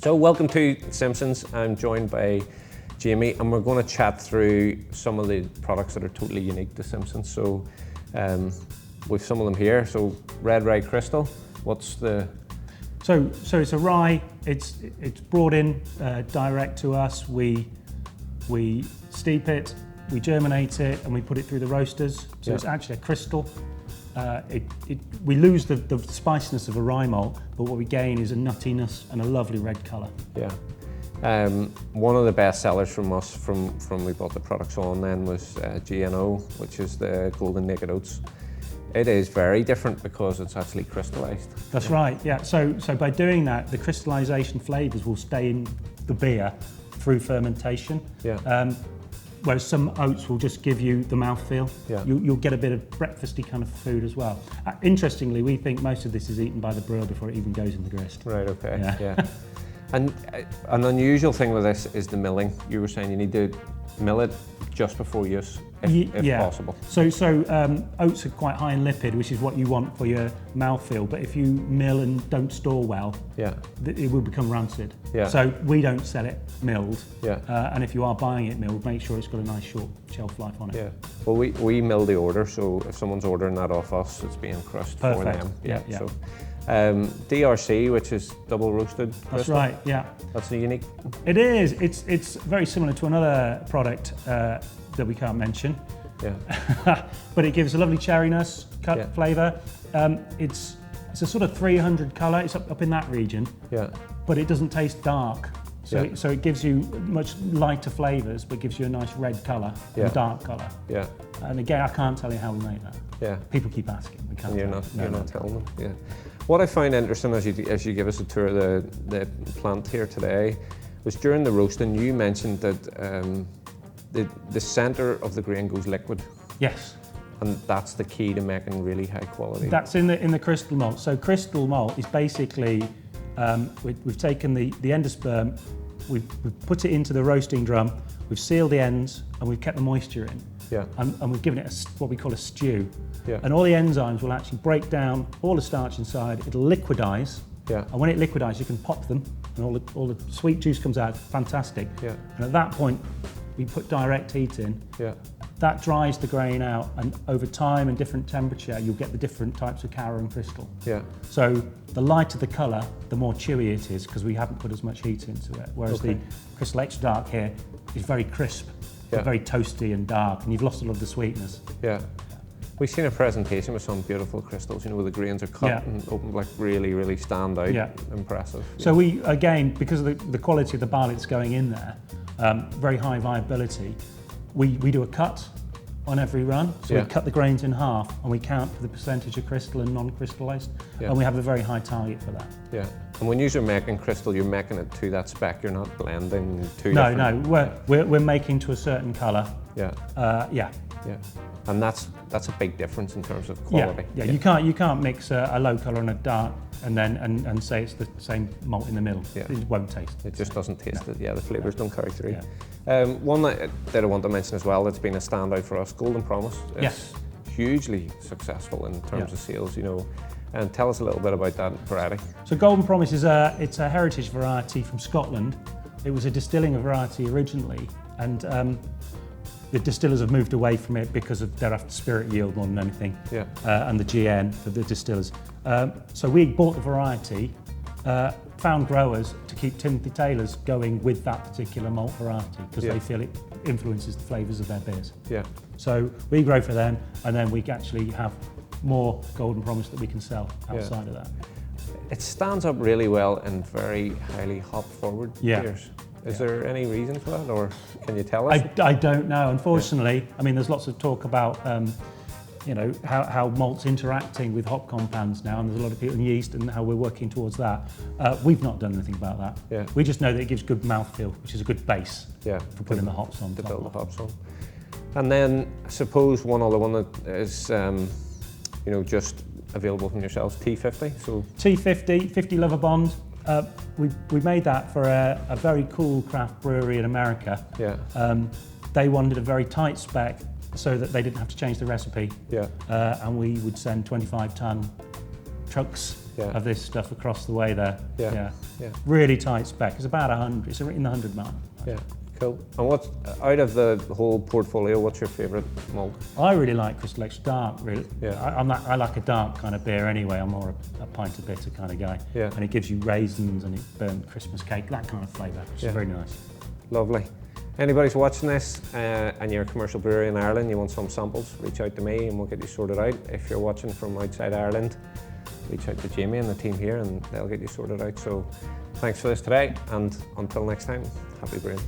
So welcome to Simpsons. I'm joined by Jamie and we're going to chat through some of the products that are totally unique to Simpsons. So we've some of them here. So Red Rye Crystal, what's the... So it's a rye, it's brought in direct to us. We steep it, we germinate it and we put it through the roasters. So it's actually a crystal. We lose the spiciness of a rye malt, but what we gain is a nuttiness and a lovely red colour. Yeah. One of the best sellers from us from we bought the products on then was GNO, which is the golden Naked Oats. It is very different because it's actually crystallised. That's right, yeah. So by doing that, the crystallisation flavours will stay in the beer through fermentation. Yeah. Whereas some oats will just give you the mouthfeel. Yeah. You'll get a bit of breakfasty kind of food as well. Interestingly, we think most of this is eaten by the brewer before it even goes in the grist. Right, okay, yeah. And an unusual thing with this is the milling. You were saying you need to mill it just before use, if possible. So oats are quite high in lipid, which is what you want for your mouthfeel. But if you mill and don't store well, it will become rancid. Yeah. So we don't sell it milled. Yeah. And if you are buying it milled, make sure it's got a nice short shelf life on it. Yeah. Well, we mill the order, so if someone's ordering that off us, it's being crushed for them. Yeah. So, DRC, which is double roasted crystal. That's right, yeah. That's a unique. It is. It's very similar to another product that we can't mention. Yeah. But it gives a lovely cherryness, cut flavour. It's a sort of 300 colour. It's up in that region. Yeah. But it doesn't taste dark. So it gives you much lighter flavours, but gives you a nice red colour and dark colour. Yeah. And again, I can't tell you how we make that. Yeah. People keep asking. We can't. You're not telling them. Yeah. What I find interesting as you give us a tour of the plant here today was during the roasting you mentioned that the centre of the grain goes liquid. Yes. And that's the key to making really high quality. That's in the crystal malt. So crystal malt is basically we've taken the endosperm, we've put it into the roasting drum, we've sealed the ends, and we've kept the moisture in. Yeah. And we've given it what we call a stew. Yeah. And all the enzymes will actually break down all the starch inside. It'll liquidize. Yeah. And when it liquidizes, you can pop them, and all the sweet juice comes out. Fantastic. Yeah. And at that point, we put direct heat in. Yeah. That dries the grain out, and over time and different temperature, you'll get the different types of Cara and Crystal. Yeah. So the lighter the colour, the more chewy it is, because we haven't put as much heat into it. Whereas the Crystal Extra Dark here is very crisp, but very toasty and dark, and you've lost a lot of the sweetness. Yeah. We've seen a presentation with some beautiful crystals, where the grains are cut and open, like really, really stand out. Yeah. Impressive. So we, again, because of the quality of the barley that's going in there, very high viability, we do a cut on every run. So we cut the grains in half and we count for the percentage of crystal and non-crystallised. Yeah. And we have a very high target for that. Yeah. And when you're making crystal, you're making it to that spec, you're not blending two different... No, we're making to a certain colour. Yeah. Yeah. And that's a big difference in terms of quality. Yeah. You can't mix a low colour and a dark and say it's the same malt in the middle. Yeah. It won't taste. It just doesn't taste it. Yeah, the flavours don't carry through. Yeah. One that I want to mention as well that's been a standout for us, Golden Promise. It's hugely successful in terms of sales, And tell us a little bit about that variety. So Golden Promise is a heritage variety from Scotland. It was a distilling variety originally, and the distillers have moved away from it because they're after spirit yield more than anything, and the GN for the distillers. So we bought the variety, found growers to keep Timothy Taylor's going with that particular malt variety because they feel it influences the flavours of their beers. Yeah. So we grow for them, and then we actually have more Golden Promise that we can sell outside of that. It stands up really well in very highly hop-forward beers. Is there any reason for that, or can you tell us? I don't know, unfortunately. I mean, there's lots of talk about how malt's interacting with hop compounds now, and there's a lot of people in yeast and how we're working towards that. We've not done anything about that. Yeah. We just know that it gives good mouthfeel, which is a good base for putting the hops on. To build the hops on. And then I suppose one other one that is, just available from yourselves, T50. So T50, 50 Lover Bond. We made that for a very cool craft brewery in America. Yeah. They wanted a very tight spec so that they didn't have to change the recipe. Yeah. And we would send 25-ton trucks of this stuff across the way there. Yeah. Really tight spec. It's about 100. It's in the 100 mark. Yeah. Cool. And what's out of the whole portfolio? What's your favourite malt? I really like Crystal Extra Dark. Really. Yeah. I like a dark kind of beer anyway. I'm more a pint of bitter kind of guy. Yeah. And it gives you raisins and it burnt Christmas cake, that kind of flavour, which is very nice. Lovely. Anybody's watching this and you're a commercial brewery in Ireland, you want some samples, reach out to me and we'll get you sorted out. If you're watching from outside Ireland, reach out to Jamie and the team here and they'll get you sorted out. So thanks for this today, and until next time, happy brewing.